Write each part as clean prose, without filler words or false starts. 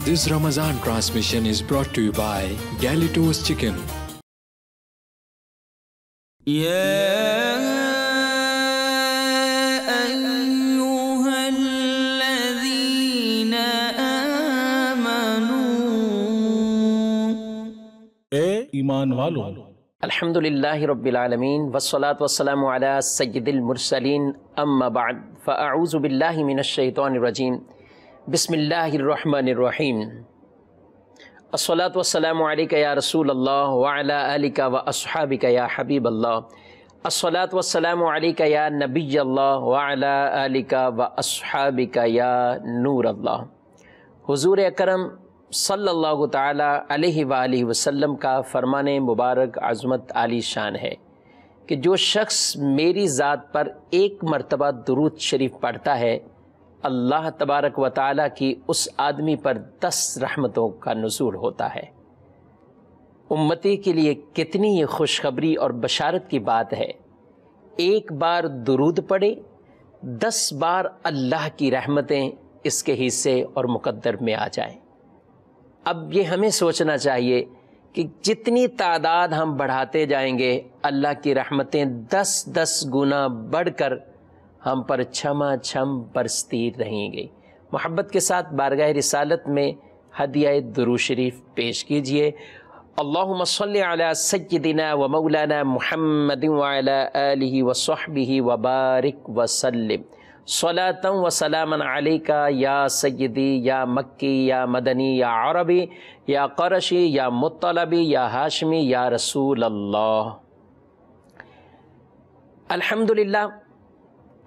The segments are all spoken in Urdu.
This Ramadan transmission is brought to you by Galitos Chicken. ایمان والو، الحمدللہ رب العالمین والصلاة والسلام علی سید المرسلین، اما بعد فاعوذ باللہ من الشیطان الرجیم، بسم اللہ الرحمن الرحیم۔ الصلاة والسلام علیک یا رسول اللہ وعلی آلک واصحابک یا حبیب اللہ، الصلاة والسلام علیک یا نبی اللہ وعلی آلک واصحابک یا نور اللہ۔ حضور اکرم صلی اللہ تعالی علیہ وآلہ وسلم کا فرمان مبارک عظمت عالی شان ہے کہ جو شخص میری ذات پر ایک مرتبہ درود شریف پڑھتا ہے، اللہ تبارک و تعالی کی اس آدمی پر 10 رحمتوں کا نزول ہوتا ہے۔ امتی کے لیے کتنی یہ خوشخبری اور بشارت کی بات ہے، ایک بار درود پڑھے 10 بار اللہ کی رحمتیں اس کے حصے اور مقدر میں آ جائیں۔ اب یہ ہمیں سوچنا چاہیے کہ جتنی تعداد ہم بڑھاتے جائیں گے، اللہ کی رحمتیں 10 گنا بڑھ کر ہم پر چھما چھم برستی رہیں گی۔ محبت کے ساتھ بارگاہ رسالت میں ہدیہ درود شریف پیش کیجئے۔ اللہم صلی علی سیدنا و مولانا محمد وعلی آلہ وصحبہ وبارک وسلم، صلاۃ و سلاما علیکا یا سیدی یا مکی یا مدنی یا عربی یا قرشی یا مطلبی یا ہاشمی یا رسول اللہ۔ الحمدللہ،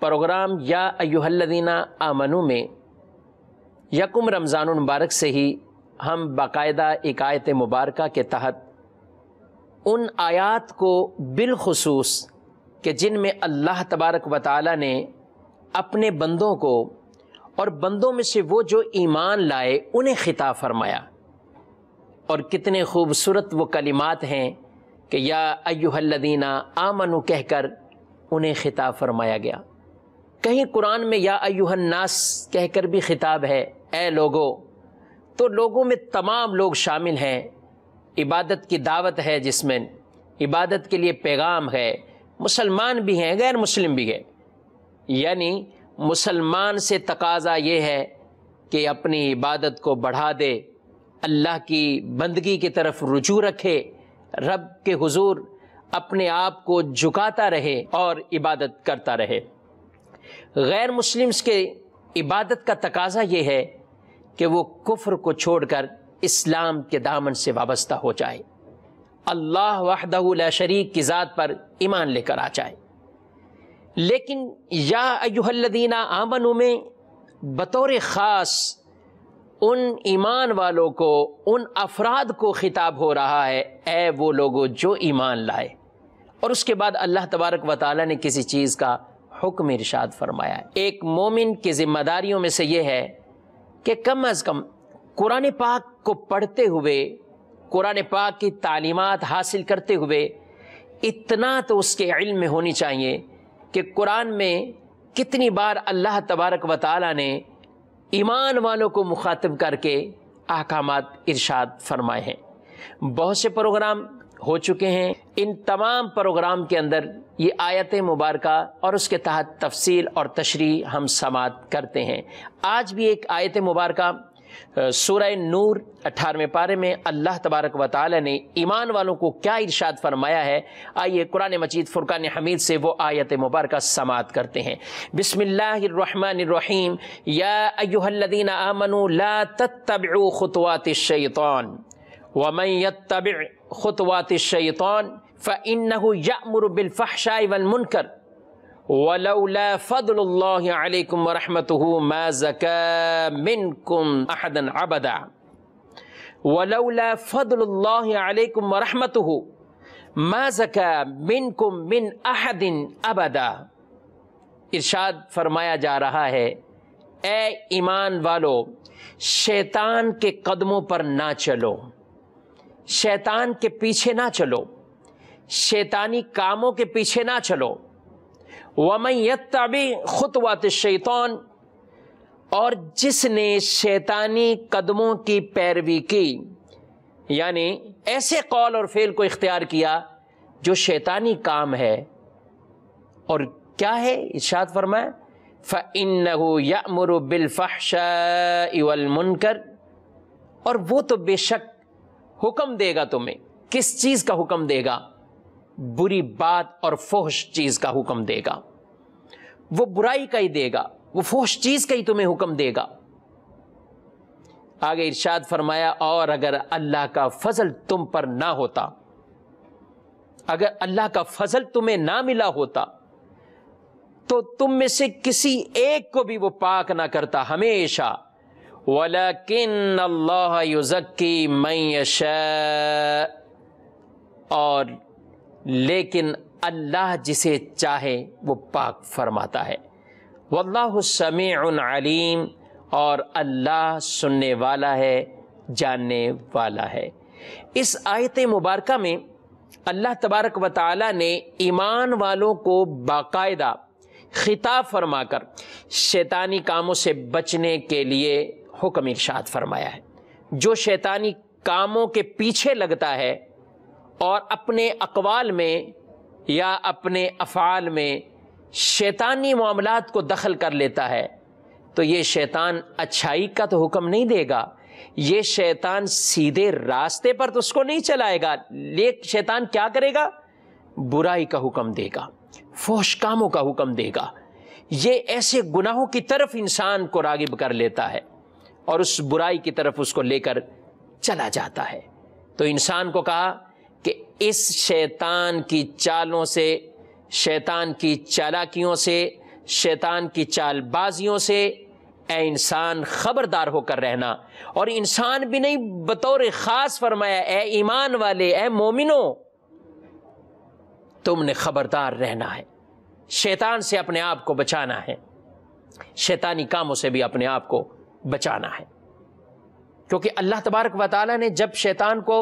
پروگرام یا ایھا الذین آمنوا میں یکم رمضان المبارک سے ہی ہم باقاعدہ ایک آیت مبارکہ کے تحت ان آیات کو بالخصوص کہ جن میں اللہ تبارک و تعالی نے اپنے بندوں کو اور بندوں میں سے وہ جو ایمان لائے انہیں خطاب فرمایا، اور کتنے خوبصورت وہ کلمات ہیں کہ یا ایھا الذین آمنوا کہہ کر انہیں خطاب فرمایا گیا۔ کہیں قرآن میں یا ایھا الناس کہہ کر بھی خطاب ہے، اے لوگو، تو لوگوں میں تمام لوگ شامل ہیں۔ عبادت کی دعوت ہے جس میں عبادت کے لیے پیغام ہے، مسلمان بھی ہیں غیر مسلم بھی ہیں، یعنی مسلمان سے تقاضا یہ ہے کہ اپنی عبادت کو بڑھا دے، اللہ کی بندگی کی طرف رجوع رکھے، رب کے حضور اپنے آپ کو جھکاتا رہے اور عبادت کرتا رہے۔ غیر مسلمز کے عبادت کا تقاضا یہ ہے کہ وہ کفر کو چھوڑ کر اسلام کے دامن سے وابستہ ہو جائے، اللہ وحدہ لا شریک کی ذات پر ایمان لے کر آ جائے۔ لیکن یا ایھا الذین آمنوا میں بطور خاص ان ایمان والوں کو، ان افراد کو خطاب ہو رہا ہے، اے وہ لوگو جو ایمان لائے۔ اور اس کے بعد اللہ تبارک و تعالی نے کسی چیز کا حکم ارشاد فرمایا ہے۔ ایک مومن کی ذمہ داریوں میں سے یہ ہے کہ کم از کم قرآن پاک کو پڑھتے ہوئے، قرآن پاک کی تعلیمات حاصل کرتے ہوئے اتنا تو اس کے علم میں ہونی چاہیے کہ قرآن میں کتنی بار اللہ تبارک و تعالی نے ایمان والوں کو مخاطب کر کے احکامات ارشاد فرمائے ہیں۔ بہت سے پروگرام ہو چکے ہیں، ان تمام پروگرام کے اندر یہ آیت مبارکہ اور اس کے تحت تفصیل اور تشریح ہم سماعت کرتے ہیں۔ آج بھی ایک آیت مبارکہ سورہ نور 18ویں پارے میں اللہ تبارک و تعالی نے ایمان والوں کو کیا ارشاد فرمایا ہے، آئیے قرآن مجید فرقان حمید سے وہ آیت مبارکہ سماعت کرتے ہیں۔ بسم اللہ الرحمن الرحیم، یا ایھا الذین آمنوا لا تتبعوا خطوات الشیطان ومن يتبع خطوات الشیطان فإنه يأمر بالفحشاء والمنکر ولولا فضل اللہ علیکم ورحمتہ ما زکا منکم احدا ابدا ولولا فضل اللہ علیکم ورحمتہ ما زکا منکم من احد ابدا۔ ارشاد فرمایا جا رہا ہے، اے ایمان والو، شیطان کے قدموں پر نہ چلو، شیطان کے پیچھے نہ چلو، شیطانی کاموں کے پیچھے نہ چلو۔ وَمَن يَتَّبِعْ خُطْوَاتِ الشَّيْطَانِ، اور جس نے شیطانی قدموں کی پیروی کی، یعنی ایسے قول اور فعل کو اختیار کیا جو شیطانی کام ہے، اور کیا ہے؟ ارشاد فرمایا فَإِنَّهُ يَأْمُرُ بِالْفَحْشَاءِ وَالْمُنْكَرِ، اور وہ تو بے شک حکم دے گا تمہیں۔ کس چیز کا حکم دے گا؟ بری بات اور فحش چیز کا حکم دے گا، وہ برائی کا ہی دے گا، وہ فحش چیز کا ہی تمہیں حکم دے گا۔ آگے ارشاد فرمایا اور اگر اللہ کا فضل تم پر نہ ہوتا، اگر اللہ کا فضل تمہیں نہ ملا ہوتا تو تم میں سے کسی ایک کو بھی وہ پاک نہ کرتا ہمیشہ۔ وَلَكِنَّ اللَّهَ يُزَكِّي مَن يَشَاءُ، اور لیکن اللہ جسے چاہے وہ پاک فرماتا ہے۔ وَاللَّهُ سَمِيعٌ عَلِيمٌ، اور اللہ سننے والا ہے، جاننے والا ہے۔ اس آیت مبارکہ میں اللہ تبارک و تعالی نے ایمان والوں کو باقاعدہ خطاب فرما کر شیطانی کاموں سے بچنے کے لیے حکم ارشاد فرمایا ہے۔ جو شیطانی کاموں کے پیچھے لگتا ہے اور اپنے اقوال میں یا اپنے افعال میں شیطانی معاملات کو دخل کر لیتا ہے، تو یہ شیطان اچھائی کا تو حکم نہیں دے گا، یہ شیطان سیدھے راستے پر تو اس کو نہیں چلائے گا، لیکن شیطان کیا کرے گا؟ برائی کا حکم دے گا، فحش کاموں کا حکم دے گا۔ یہ ایسے گناہوں کی طرف انسان کو راغب کر لیتا ہے اور اس برائی کی طرف اس کو لے کر چلا جاتا ہے۔ تو انسان کو کہا کہ اس شیطان کی چالوں سے، شیطان کی چالاکیوں سے، شیطان کی چال بازیوں سے اے انسان خبردار ہو کر رہنا، اور انسان بھی نہیں بطور خاص فرمایا اے ایمان والے، اے مومنوں، تم نے خبردار رہنا ہے، شیطان سے اپنے آپ کو بچانا ہے، شیطانی کاموں سے بھی اپنے آپ کو بچانا ہے۔ کیونکہ اللہ تبارک و تعالیٰ نے جب شیطان کو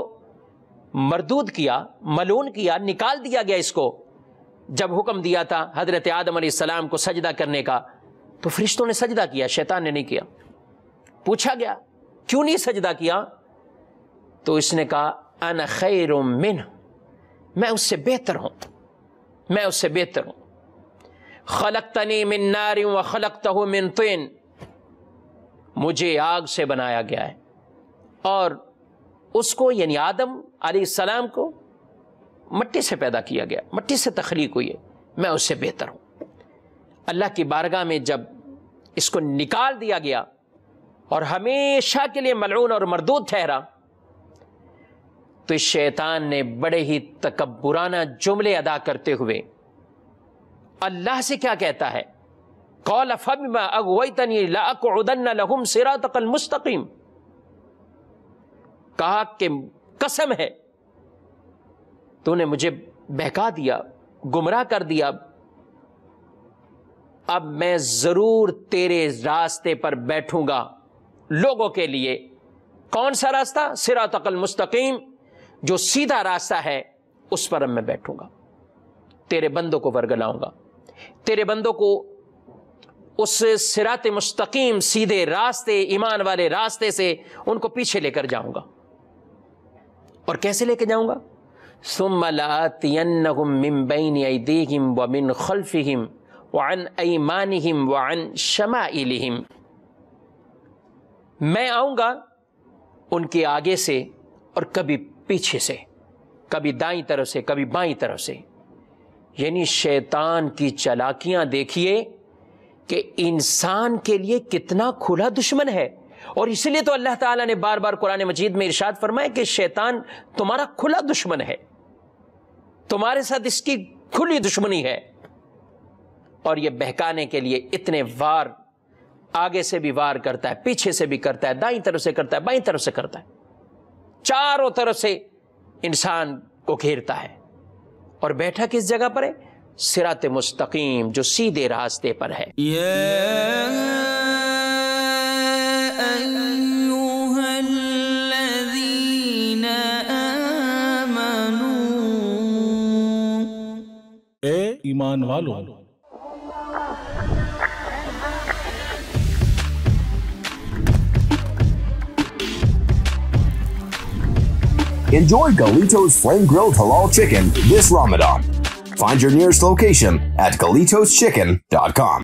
مردود کیا، ملعون کیا، نکال دیا گیا اس کو، جب حکم دیا تھا حضرت آدم علیہ السلام کو سجدہ کرنے کا، تو فرشتوں نے سجدہ کیا، شیطان نے نہیں کیا۔ پوچھا گیا کیوں نہیں سجدہ کیا؟ تو اس نے کہا انا خیر منہ، میں اس سے بہتر ہوں، میں اس سے بہتر ہوں۔ خلقتنی من نار وخلقتہ من طین، مجھے آگ سے بنایا گیا ہے اور اس کو یعنی آدم علیہ السلام کو مٹی سے پیدا کیا گیا، مٹی سے تخلیق ہوئی ہے، میں اس سے بہتر ہوں۔ اللہ کی بارگاہ میں جب اس کو نکال دیا گیا اور ہمیشہ کے لیے ملعون اور مردود ٹھہرا، تو اس شیطان نے بڑے ہی تکبرانہ جملے ادا کرتے ہوئے اللہ سے کیا کہتا ہے؟ قال فبما اغویتنی لاقعدن لهم صراطک المستقیم، کہا کہ قسم ہے تو نے مجھے بہکا دیا، گمراہ کر دیا، اب میں ضرور تیرے راستے پر بیٹھوں گا لوگوں کے لیے۔ کون سا راستہ؟ صراطک المستقیم، جو سیدھا راستہ ہے اس پر میں بیٹھوں گا، تیرے بندوں کو ورگلاؤں گا، تیرے بندوں کو اس صراط مستقیم سیدھے راستے، ایمان والے راستے سے ان کو پیچھے لے کر جاؤں گا۔ اور کیسے لے کے جاؤں گا؟ ثم لآتینہم من بین ایدیہم ومن خلفہم وعن ایمانہم وعن شمائلہم، میں آؤں گا ان کے آگے سے اور کبھی پیچھے سے، کبھی دائیں طرف سے، کبھی بائیں طرف سے۔ یعنی شیطان کی چالاکیاں دیکھیے کہ انسان کے لیے کتنا کھلا دشمن ہے، اور اس لیے تو اللہ تعالیٰ نے بار بار قرآن مجید میں ارشاد فرمایا کہ شیطان تمہارا کھلا دشمن ہے، تمہارے ساتھ اس کی کھلی دشمنی ہے، اور یہ بہکانے کے لیے اتنے وار، آگے سے بھی وار کرتا ہے، پیچھے سے بھی کرتا ہے، دائیں طرف سے کرتا ہے، بائیں طرف سے کرتا ہے، چاروں طرف سے انسان کو گھیرتا ہے، اور بیٹھا کس جگہ پر ہے؟ صراط مستقیم، جو سیدھے راستے پر ہے۔ اے ایمان والوں، Enjoy Galito's flame-grilled halal chicken this Ramadan. Find your nearest location at GalitosChicken.com.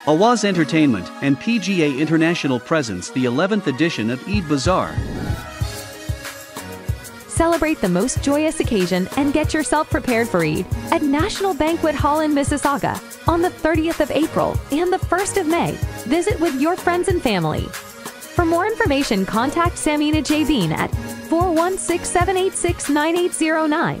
Awaz Entertainment and PGA International presents the 11th edition of Eid Bazaar. Celebrate the most joyous occasion and get yourself prepared for Eid at National Banquet Hall in Mississauga on the 30th of April and the 1st of May. Visit with your friends and family. For more information, contact Samina Jabin at 416-786-9809.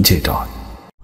J-Dot।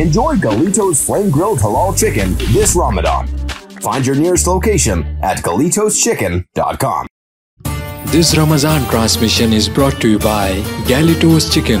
Enjoy Galito's flame-grilled halal chicken this Ramadan. Find your nearest location at GalitosChicken.com. This Ramadan transmission is brought to you by Galitos Chicken.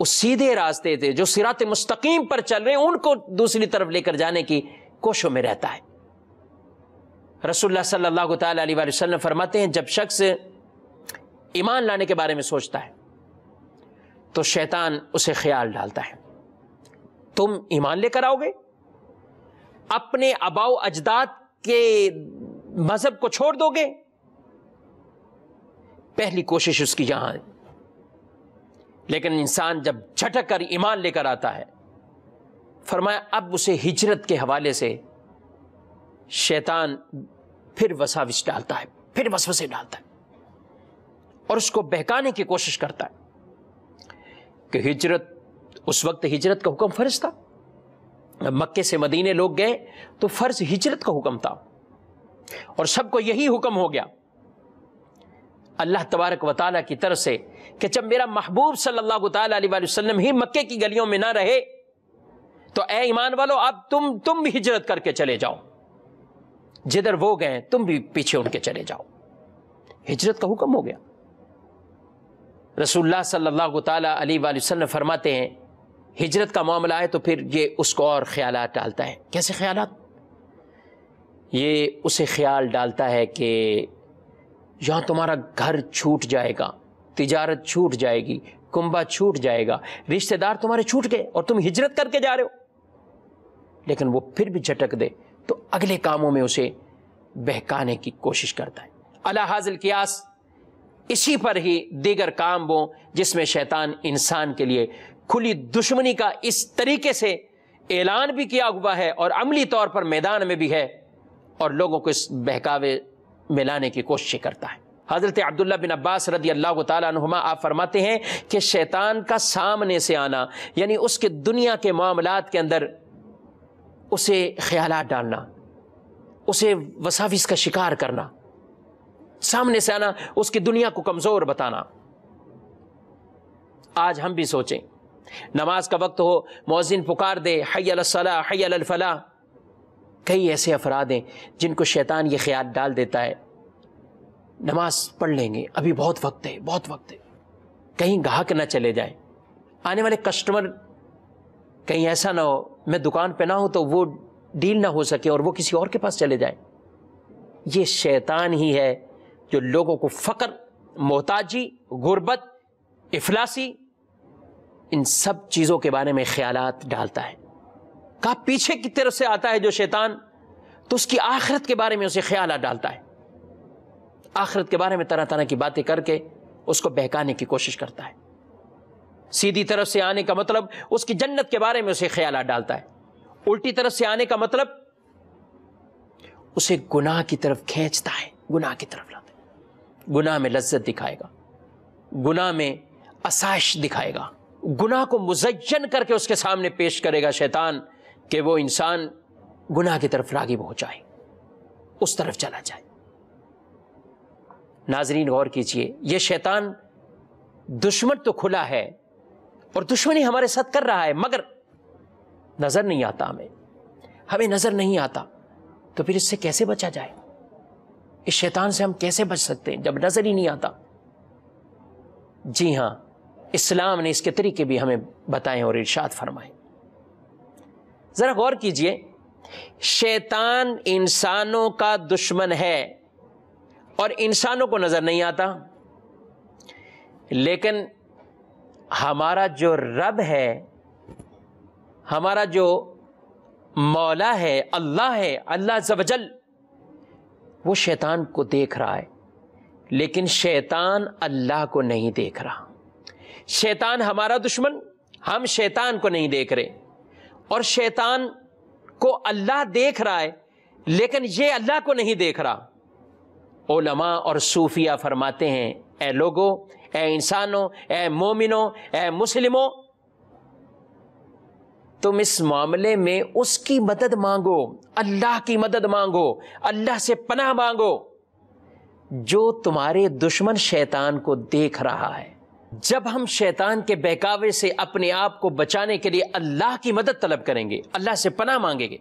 اس سیدھے راستے تھے جو صراط مستقیم پر چل رہے ہیں ان کو دوسری طرف لے کر جانے کی کوششوں میں رہتا ہے۔ رسول اللہ صلی اللہ تعالی علیہ وآلہ وسلم فرماتے ہیں جب شخص ایمان لانے کے بارے میں سوچتا ہے تو شیطان اسے خیال ڈالتا ہے تم ایمان لے کر آؤ گے، اپنے آباء و اجداد کے مذہب کو چھوڑ دو گے؟ پہلی کوشش اس کی یہاں ہے۔ لیکن انسان جب جھٹک کر ایمان لے کر آتا ہے، فرمایا اب اسے ہجرت کے حوالے سے شیطان پھر وساوس ڈالتا ہے، پھر وسوسے ڈالتا ہے اور اس کو بہکانے کی کوشش کرتا ہے کہ ہجرت، اس وقت ہجرت کا حکم فرض تھا، مکے سے مدینے لوگ گئے تو فرض ہجرت کا حکم تھا اور سب کو یہی حکم ہو گیا اللہ تبارک و تعالیٰ کی طرف سے کہ جب میرا محبوب صلی اللہ تعالیٰ علیہ وسلم ہی مکے کی گلیوں میں نہ رہے تو اے ایمان والو اب تم بھی ہجرت کر کے چلے جاؤ، جدھر وہ گئے تم بھی پیچھے ان کے چلے جاؤ۔ ہجرت کا حکم ہو گیا۔ رسول اللہ صلی اللہ تعالیٰ علیہ وآلہ وسلم فرماتے ہیں ہجرت کا معاملہ ہے تو پھر یہ اس کو اور خیالات ڈالتا ہے۔ کیسے خیالات؟ یہ اسے خیال ڈالتا ہے کہ یہاں تمہارا گھر چھوٹ جائے گا، تجارت چھوٹ جائے گی، کنبہ چھوٹ جائے گا، رشتہ دار تمہارے چھوٹ گئے اور تم ہجرت کر کے جا رہے ہو۔ لیکن وہ پھر بھی جھٹک دے تو اگلے کاموں میں اسے بہکانے کی کوشش کرتا ہے۔ علی ھذا القیاس اسی پر ہی دیگر کام وہ جس میں شیطان انسان کے لیے کھلی دشمنی کا اس طریقے سے اعلان بھی کیا ہوا ہے اور عملی طور پر میدان میں بھی ہے اور لوگوں کو اس بہکاوے میں لانے کی کوشش کرتا ہے۔ حضرت عبداللہ بن عباس رضی اللہ تعالیٰ عنہما آپ فرماتے ہیں کہ شیطان کا سامنے سے آنا یعنی اس کے دنیا کے معاملات کے اندر اسے خیالات ڈالنا، اسے وساوس کا شکار کرنا، سامنے سے آنا، اس کی دنیا کو کمزور بتانا۔ آج ہم بھی سوچیں نماز کا وقت ہو، مؤذن پکار دے حی علی الصلاۃ حی علی الفلاح، کئی ایسے افراد ہیں جن کو شیطان یہ خیال ڈال دیتا ہے نماز پڑھ لیں گے، ابھی بہت وقت ہے، بہت وقت ہے، کہیں گاہک نہ چلے جائیں، آنے والے کسٹمر کہیں ایسا نہ ہو میں دکان پہ نہ ہوں تو وہ ڈیل نہ ہو سکے اور وہ کسی اور کے پاس چلے جائیں۔ یہ شیطان ہی ہے جو لوگوں کو فقر، محتاجی، غربت، افلاسی، ان سب چیزوں کے بارے میں خیالات ڈالتا ہے۔ کہا پیچھے کی طرف سے آتا ہے جو شیطان تو اس کی آخرت کے بارے میں اسے خیالات ڈالتا ہے، آخرت کے بارے میں طرح طرح کی باتیں کر کے اس کو بہکانے کی کوشش کرتا ہے۔ سیدھی طرف سے آنے کا مطلب اس کی جنت کے بارے میں اسے خیالات ڈالتا ہے، الٹی طرف سے آنے کا مطلب اسے گناہ کی طرف کھینچتا ہے، گناہ کی طرف لاتا ہے، گناہ میں لذت دکھائے گا، گناہ میں آسائش دکھائے گا، گناہ کو مزین کر کے اس کے سامنے پیش کرے گا شیطان کہ وہ انسان گناہ کی طرف راغب ہو جائے، اس طرف چلا جائے۔ ناظرین غور کیجئے، یہ شیطان دشمن تو کھلا ہے اور دشمنی ہمارے ساتھ کر رہا ہے مگر نظر نہیں آتا، ہمیں نظر نہیں آتا، تو پھر اس سے کیسے بچا جائے؟ اس شیطان سے ہم کیسے بچ سکتے ہیں جب نظر ہی نہیں آتا؟ جی ہاں، اسلام نے اس کے طریقے بھی ہمیں بتائے اور ارشاد فرمائے۔ ذرا غور کیجئے، شیطان انسانوں کا دشمن ہے اور انسانوں کو نظر نہیں آتا، لیکن ہمارا جو رب ہے، ہمارا جو مولا ہے، اللہ عز و جل، وہ شیطان کو دیکھ رہا ہے، لیکن شیطان اللہ کو نہیں دیکھ رہا۔ شیطان ہمارا دشمن، ہم شیطان کو نہیں دیکھ رہے، اور شیطان کو اللہ دیکھ رہا ہے لیکن یہ اللہ کو نہیں دیکھ رہا۔ علماء اور صوفیہ فرماتے ہیں اے لوگو، اے انسانوں، اے مومنوں، اے مسلموں، تم اس معاملے میں اس کی مدد مانگو، اللہ کی مدد مانگو، اللہ سے پناہ مانگو جو تمہارے دشمن شیطان کو دیکھ رہا ہے۔ جب ہم شیطان کے بہکاوے سے اپنے آپ کو بچانے کے لیے اللہ کی مدد طلب کریں گے، اللہ سے پناہ مانگیں گے،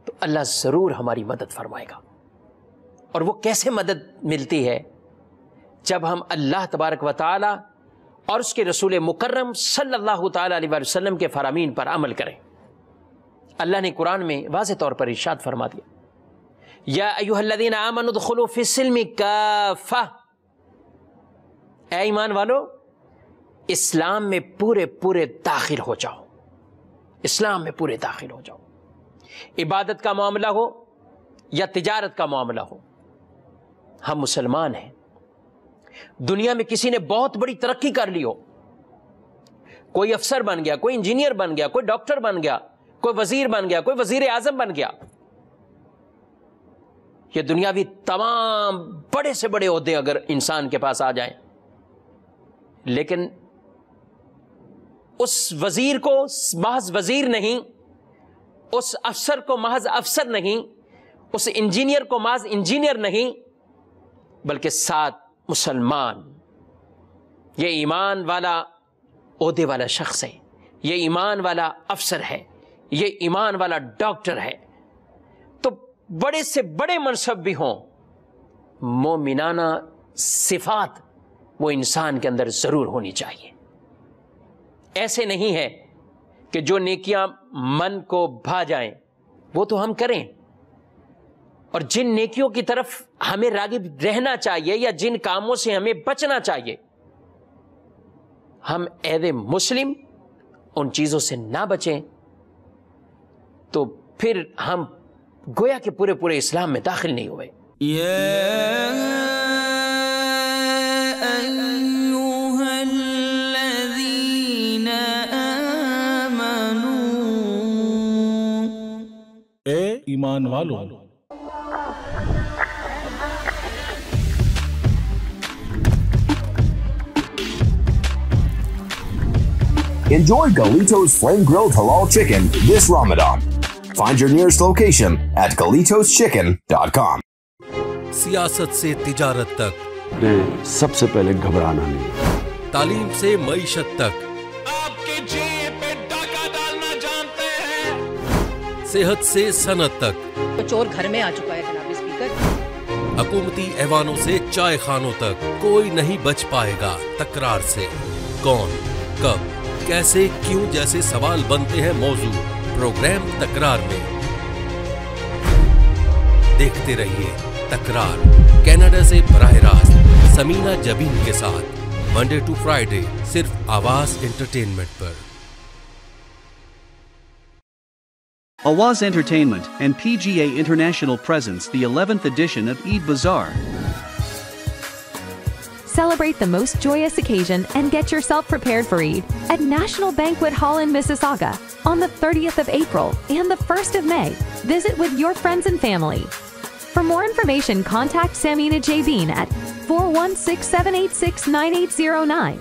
تو اللہ ضرور ہماری مدد فرمائے گا۔ اور وہ کیسے مدد ملتی ہے؟ جب ہم اللہ تبارک و تعالی اور اس کے رسول مکرم صلی اللہ تعالی علیہ وسلم کے فرامین پر عمل کریں۔ اللہ نے قرآن میں واضح طور پر ارشاد فرما دیا، یا ایھا الذین آمنوا ادخلوا فی السلم کافہ، اے ایمان والو اسلام میں پورے داخل ہو جاؤ، اسلام میں پورے داخل ہو جاؤ۔ عبادت کا معاملہ ہو یا تجارت کا معاملہ ہو، ہم مسلمان ہیں۔ دنیا میں کسی نے بہت بڑی ترقی کر لی ہو، کوئی افسر بن گیا، کوئی انجینئر بن گیا، کوئی ڈاکٹر بن گیا، کوئی وزیر بن گیا، کوئی وزیر اعظم بن گیا، یہ دنیاوی تمام بڑے سے بڑے عہدے اگر انسان کے پاس آ جائیں، لیکن اس وزیر کو محض وزیر نہیں، اس افسر کو محض افسر نہیں، اس انجینئر کو محض انجینئر نہیں، بلکہ ساتھ مسلمان، یہ ایمان والا عہدے والا شخص ہے، یہ ایمان والا افسر ہے، یہ ایمان والا ڈاکٹر ہے، تو بڑے سے بڑے منصب بھی ہوں، مومنانہ صفات وہ انسان کے اندر ضرور ہونی چاہیے۔ ایسے نہیں ہے کہ جو نیکیاں من کو بھا جائیں وہ تو ہم کریں، اور جن نیکیوں کی طرف ہمیں راغب رہنا چاہیے یا جن کاموں سے ہمیں بچنا چاہیے، ہم ایز اے مسلم ان چیزوں سے نہ بچیں تو پھر ہم گویا کہ پورے اسلام میں داخل نہیں ہوئے۔ اے ایمان والوں، Enjoy Galito's flame-grilled halal chicken this Ramadan. Find your nearest location at GalitosChicken.com. سیاست سے تجارت تک، سب سے پہلے گھبرانا نہیں، تعلیم سے معیشت تک، آپ کے جیب پہ ڈاکہ ڈالنا جانتے ہیں، صحت سے صنعت تک، چور گھر میں آ چکا ہے جناب اسپیکر، حکومتی ایوانوں سے چائے خانوں تک کوئی نہیں بچ پائے گا تکرار سے۔ کون، کب، کیسے، کیوں جیسے سوال بنتے ہیں موضوع پروگرام تکرار میں۔ دیکھتے رہیے تکرار، کینیڈا سے براہ راست سمینہ جبین کے ساتھ، منڈے ٹو فرائیڈے، صرف آواز entertainment per. Awaz Entertainment and PGA International presents the 11th edition of Eid Bazaar. Celebrate the most joyous occasion and get yourself prepared for Eid at National Banquet Hall in Mississauga on the 30th of April and the 1st of May. Visit with your friends and family. For more information, contact Samina Jabin at 416-786-9809.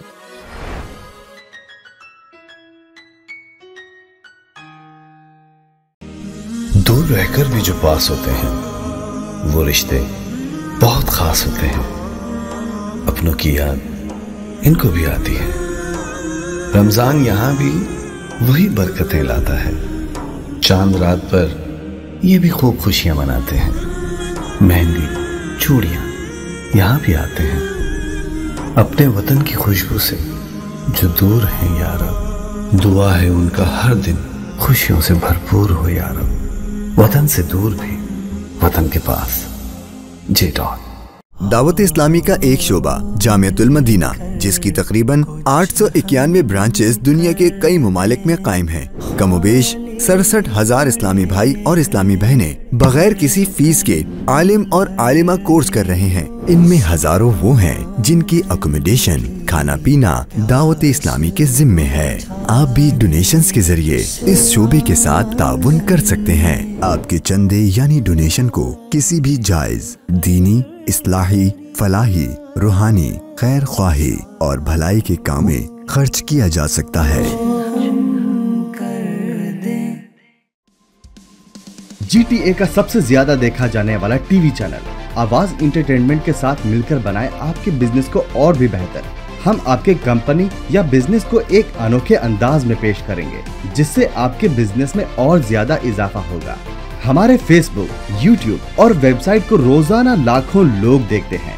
دور رہ کر بھی جو پاس ہوتے ہیں وہ رشتے بہت خاص ہوتے ہیں، اپنوں کی یاد ان کو بھی آتی ہے۔ رمضان یہاں بھی وہی برکتیں لاتا ہے، چاند رات پر یہ بھی خوب خوشیاں مناتے ہیں، مہندی چوڑیاں یہاں بھی آتے ہیں، اپنے وطن کی خوشبو سے جو دور ہیں یا رب، دعا ہے ان کا ہر دن خوشیوں سے بھرپور ہو یا رب، وطن سے دور بھی وطن کے پاس۔ جے ڈاٹ دعوت اسلامی کا ایک شعبہ جامعۃ المدینہ، جس کی تقریباً 891 برانچز دنیا کے کئی ممالک میں قائم ہیں، کم و بیش 67,000 اسلامی بھائی اور اسلامی بہنیں بغیر کسی فیس کے عالم اور عالمہ کورس کر رہے ہیں۔ ان میں ہزاروں وہ ہیں جن کی اکوموڈیشن، کھانا پینا دعوت اسلامی کے ذمے ہے۔ آپ بھی ڈونیشنز کے ذریعے اس شعبے کے ساتھ تعاون کر سکتے ہیں۔ آپ کے چندے یعنی ڈونیشن کو کسی بھی جائز دینی، اصلاحی، فلاحی، روحانی، خیر خواہی اور بھلائی کے کام میں خرچ کیا جا سکتا ہے۔ جی ٹی اے کا سب سے زیادہ دیکھا جانے والا ٹی وی چینل آواز انٹرٹینمنٹ کے ساتھ مل کر بنائے آپ کے بزنس کو اور بھی بہتر۔ ہم آپ کے کمپنی یا بزنس کو ایک انوکھے انداز میں پیش کریں گے جس سے آپ کے بزنس میں اور زیادہ اضافہ ہوگا۔ ہمارے فیس بک، یوٹیوب اور ویب سائٹ کو روزانہ لاکھوں لوگ دیکھتے ہیں۔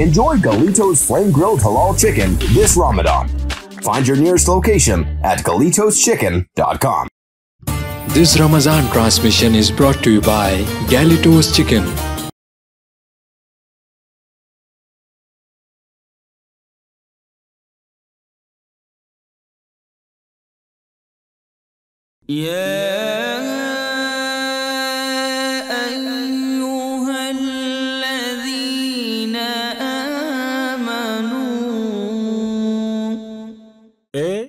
Enjoy Galito's Flame Grilled Halal Chicken this Ramadan. Find your nearest location at GalitosChicken.com. This Ramazan transmission is brought to you by Galitos Chicken.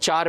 4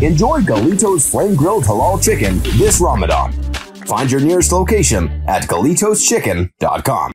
Enjoy Galito's Flame Grilled Halal Chicken this Ramadan. Find your nearest location at GalitosChicken.com.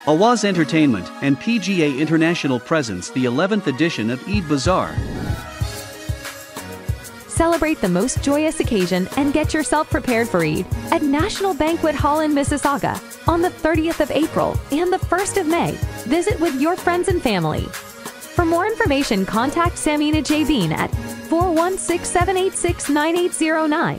Awaz Entertainment and PGA International presents the 11th edition of Eid Bazaar. Celebrate the most joyous occasion and get yourself prepared for Eid at National Banquet Hall in Mississauga on the 30th of April and the 1st of May. Visit with your friends and family. For more information, contact Samina J. Bean at 416-786-9809.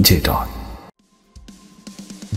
J-Dot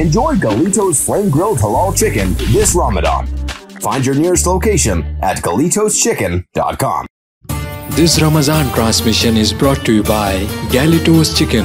Enjoy Galito's Flame Grilled Halal Chicken this Ramadan. Find your nearest location at GalitosChicken.com. This Ramadan transmission is brought to you by Galito's Chicken.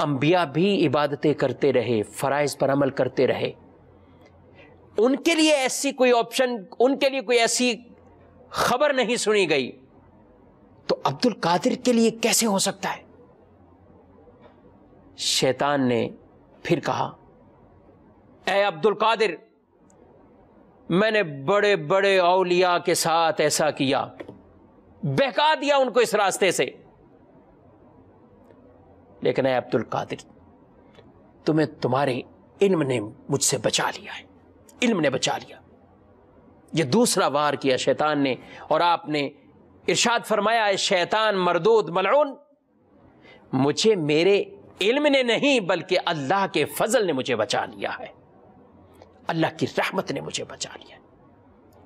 انبیاء بھی عبادتیں کرتے رہے، فرائض پر عمل کرتے رہے، ان کے لیے ایسی کوئی آپشن، ان کے لیے کوئی ایسی خبر نہیں سنی گئی، تو عبد القادر کے لیے کیسے ہو سکتا ہے؟ شیطان نے پھر کہا، اے عبد القادر، میں نے بڑے بڑے اولیاء کے ساتھ ایسا کیا، بہکا دیا ان کو اس راستے سے، لیکن اے عبد القادر، تمہیں تمہارے علم نے مجھ سے بچا لیا ہے، علم نے بچا لیا۔ یہ دوسرا وار کیا شیطان نے، اور آپ نے ارشاد فرمایا، اے شیطان مردود ملعون، مجھے میرے علم نے نہیں بلکہ اللہ کے فضل نے مجھے بچا لیا ہے، اللہ کی رحمت نے مجھے بچا لیا ہے۔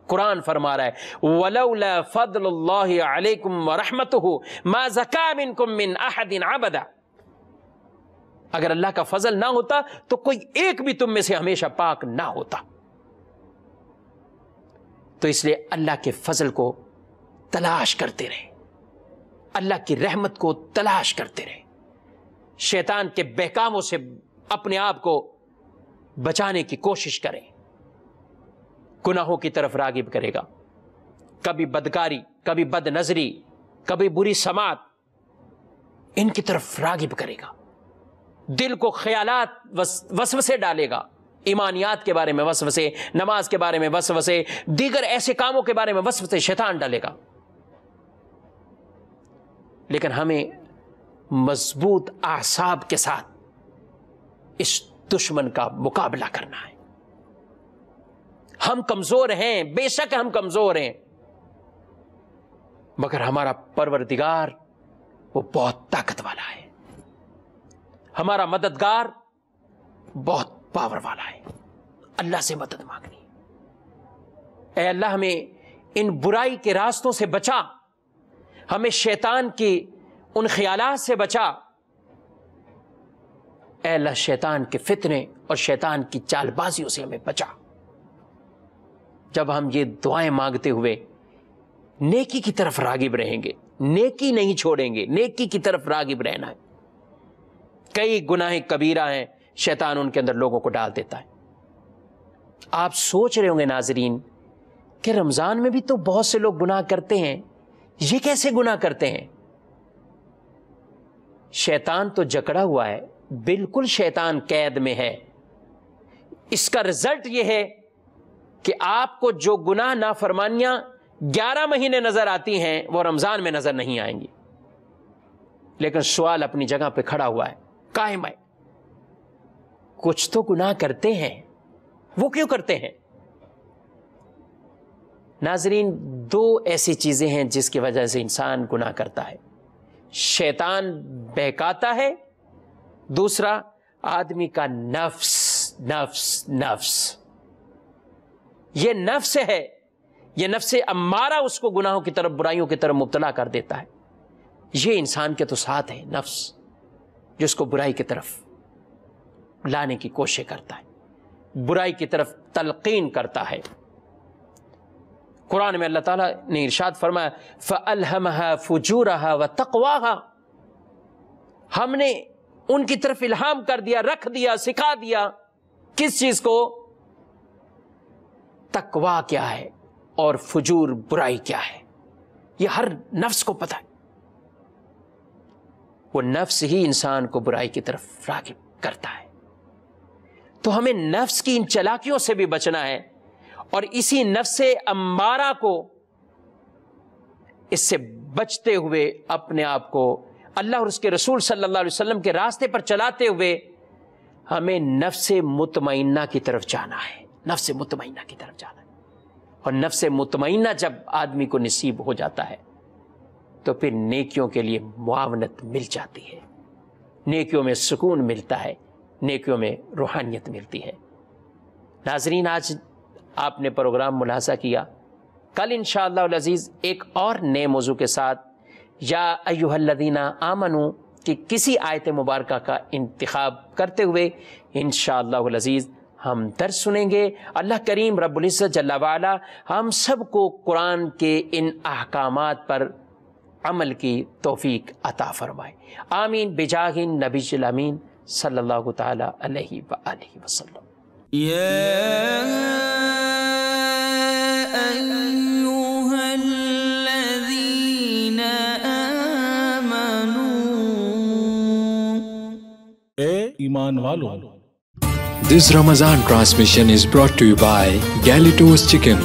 قرآن فرما رہا ہے، وَلَوْلَا فَضْلُ اللَّهِ عَلَيْكُمْ وَرَحْمَتُهُ مَا زَكَى مِنْكُمْ مِنْ أَحَدٍ عَبَدًا، اگر اللہ کا فضل نہ ہوتا تو کوئی ایک بھی تم میں سے ہمیشہ پاک نہ ہوتا۔ تو اس لیے اللہ کے فضل کو تلاش کرتے رہے، اللہ کی رحمت کو تلاش کرتے رہے، شیطان کے بہکاموں سے اپنے آپ کو بچانے کی کوشش کریں۔ گناہوں کی طرف راغب کرے گا، کبھی بدکاری، کبھی بد نظری، کبھی بری سماعت، ان کی طرف راغب کرے گا، دل کو خیالات وسوسے ڈالے گا، ایمانیات کے بارے میں وسوسے، نماز کے بارے میں وسوسے، دیگر ایسے کاموں کے بارے میں وسوسے شیطان ڈالے گا۔ لیکن ہمیں مضبوط اعصاب کے ساتھ اس دشمن کا مقابلہ کرنا ہے۔ ہم کمزور ہیں، بے شک ہم کمزور ہیں، مگر ہمارا پروردگار وہ بہت طاقت والا ہے، ہمارا مددگار بہت پاور والا ہے۔ اللہ سے مدد مانگنی، اے اللہ ہمیں ان برائی کے راستوں سے بچا، ہمیں شیطان کی ان خیالات سے بچا، اے اللہ شیطان کے فتنے اور شیطان کی چال بازیوں سے ہمیں بچا۔ جب ہم یہ دعائیں مانگتے ہوئے نیکی کی طرف راغب رہیں گے، نیکی نہیں چھوڑیں گے، نیکی کی طرف راغب رہنا ہے۔ کئی گناہ کبیرہ ہیں، شیطان ان کے اندر لوگوں کو ڈال دیتا ہے۔ آپ سوچ رہے ہوں گے ناظرین کہ رمضان میں بھی تو بہت سے لوگ گناہ کرتے ہیں، یہ کیسے گناہ کرتے ہیں؟ شیطان تو جکڑا ہوا ہے، بالکل شیطان قید میں ہے۔ اس کا رزلٹ یہ ہے کہ آپ کو جو گناہ نافرمانیاں 11 مہینے نظر آتی ہیں وہ رمضان میں نظر نہیں آئیں گی۔ لیکن سوال اپنی جگہ پہ کھڑا ہوا ہے، قائم ہے، کچھ تو گناہ کرتے ہیں، وہ کیوں کرتے ہیں؟ ناظرین، دو ایسی چیزیں ہیں جس کی وجہ سے انسان گناہ کرتا ہے۔ شیطان بہکاتا ہے، دوسرا آدمی کا نفس نفس نفس یہ نفس ہے، یہ نفس امارہ اس کو گناہوں کی طرف، برائیوں کی طرف مبتلا کر دیتا ہے۔ یہ انسان کے تو ساتھ ہے نفس، جو اس کو برائی کی طرف لانے کی کوشش کرتا ہے، برائی کی طرف تلقین کرتا ہے۔ قرآن میں اللہ تعالیٰ نے ارشاد فرمایا فَأَلْهَمَهَا فُجُورَهَا وَتَقْوَاهَا، ہم نے ان کی طرف الہام کر دیا، رکھ دیا، سکھا دیا، کس چیز کو؟ تقویٰ کیا ہے اور فجور برائی کیا ہے، یہ ہر نفس کو پتہ ہے۔ وہ نفس ہی انسان کو برائی کی طرف راغب کرتا ہے۔ تو ہمیں نفس کی ان چلاکیوں سے بھی بچنا ہے، اور اسی نفس امارہ کو، اس سے بچتے ہوئے اپنے آپ کو اللہ اور اس کے رسول صلی اللہ علیہ وسلم کے راستے پر چلاتے ہوئے ہمیں نفس مطمئنہ کی طرف جانا ہے، نفس مطمئنہ کی طرف جانا ہے۔ اور نفس مطمئنہ جب آدمی کو نصیب ہو جاتا ہے تو پھر نیکیوں کے لیے معاونت مل جاتی ہے، نیکیوں میں سکون ملتا ہے، نیکیوں میں روحانیت ملتی ہے۔ ناظرین، آج آپ نے پروگرام ملاحظہ کیا، کل انشاءاللہ العزیز ایک اور نئے موضوع کے ساتھ یا ایھا الذین آمنوا کی کسی آیت مبارکہ کا انتخاب کرتے ہوئے انشاءاللہ العزیز ہم درس سنیں گے۔ اللہ کریم رب العزت جل وعلا ہم سب کو قرآن کے ان احکامات پر عمل کی توفیق عطا فرمائے. آمین بجاہ نبی الامین صلی اللہ تعالی علیہ وآلہ وسلم. یا ایھا الذین آمنوا، اے ایمان والوں. This Ramadan transmission is brought to you by Galitos Chicken.